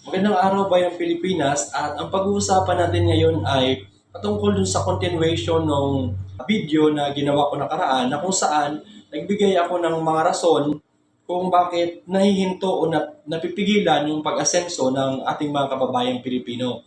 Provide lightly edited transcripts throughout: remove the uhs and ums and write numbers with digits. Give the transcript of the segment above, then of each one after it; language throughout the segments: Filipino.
Magandang araw bayang Pilipinas at ang pag-uusapan natin ngayon ay patungkol dun sa continuation ng video na ginawa ko nakaraan na kung saan nagbigay ako ng mga rason kung bakit nahihinto o napipigilan yung pag-asenso ng ating mga kababayang Pilipino.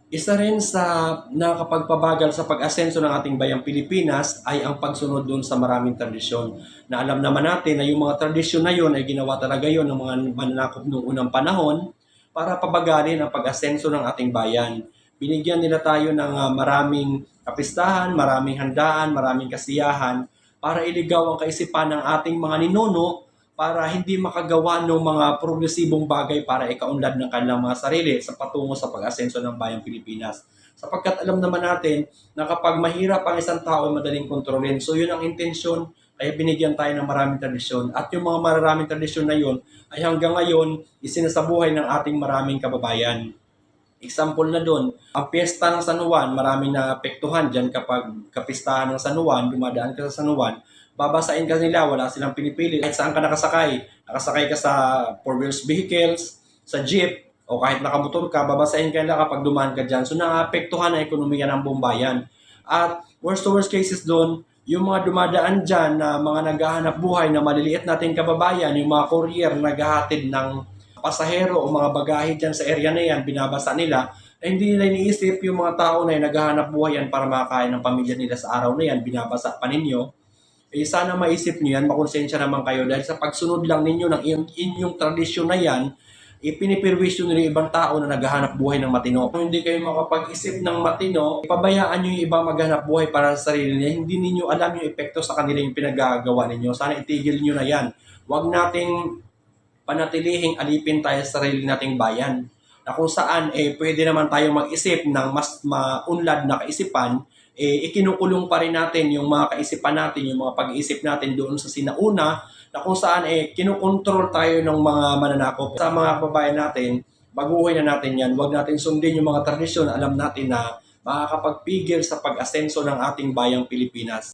Isa rin sa nakakapagpabagal sa pag-asenso ng ating bayang Pilipinas ay ang pagsunod doon sa maraming tradisyon. Na alam naman natin na yung mga tradisyon na yun ay ginawa talaga yon ng mga mananakop noong unang panahon para pabagalin ang pag-asenso ng ating bayan. Binigyan nila tayo ng maraming kapistahan, maraming handaan, maraming kasiyahan para iligaw ang kaisipan ng ating mga ninuno para hindi makagawa ng mga progresibong bagay para ikaunlad ng kanilang mga sarili sa patungo sa pag-asenso ng bayang Pilipinas. Sapagkat alam naman natin na kapag mahirap ang isang tao ay madaling kontrolin. So yun ang intensyon, kaya binigyan tayo ng maraming tradisyon. At yung mga maraming tradisyon na yun ay hanggang ngayon isinasabuhay ng ating maraming kababayan. Example na doon, ang piyesta ng San Juan, maraming naapektuhan dyan kapag kapistahan ng San Juan, dumadaan ka sa San Juan, babasain ka nila, wala silang pinipili. Kahit saan ka nakasakay ka sa four wheels vehicles, sa jeep, o kahit nakamotor ka, babasain ka nila kapag dumaan ka dyan. So naapektuhan ang ekonomiya ng buong bayan. At worst to worst cases doon, yung mga dumadaan dyan na mga naghahanap buhay na maliliit nating kababayan, yung mga courier naghahatid ng pasahero o mga bagahe dyan sa area na yan, binabasa nila, ay hindi nila iniisip yung mga tao na yan, naghahanap buhay yan para makakain ng pamilya nila sa araw na yan, binabasa pa ninyo. Eh sana maisip nyo yan, makonsensya naman kayo dahil sa pagsunod lang ninyo ng inyong tradisyon na yan, ipinipirwisyo nila yung ibang tao na naghahanap buhay ng matino. Kung hindi kayo makapag-isip ng matino, ipabayaan nyo yung ibang maghanap buhay para sa sarili nila. Hindi ninyo alam yung epekto sa kanila yung pinagagawa ninyo. Sana itigil nyo na yan. Huwag nating panatilihing alipin tayo sa sarili nating bayan. Na kung saan pwede naman tayong mag-isip ng mas maunlad na kaisipan, ikinukulong pa rin natin yung mga kaisipan natin, yung mga pag-iisip natin doon sa sinauna, na kung saan kinukontrol tayo ng mga mananakop. Sa mga kababayan natin, baguhin na natin yan. Huwag natin sundin yung mga tradisyon. Alam natin na makakapagpigil sa pag-asenso ng ating bayang Pilipinas.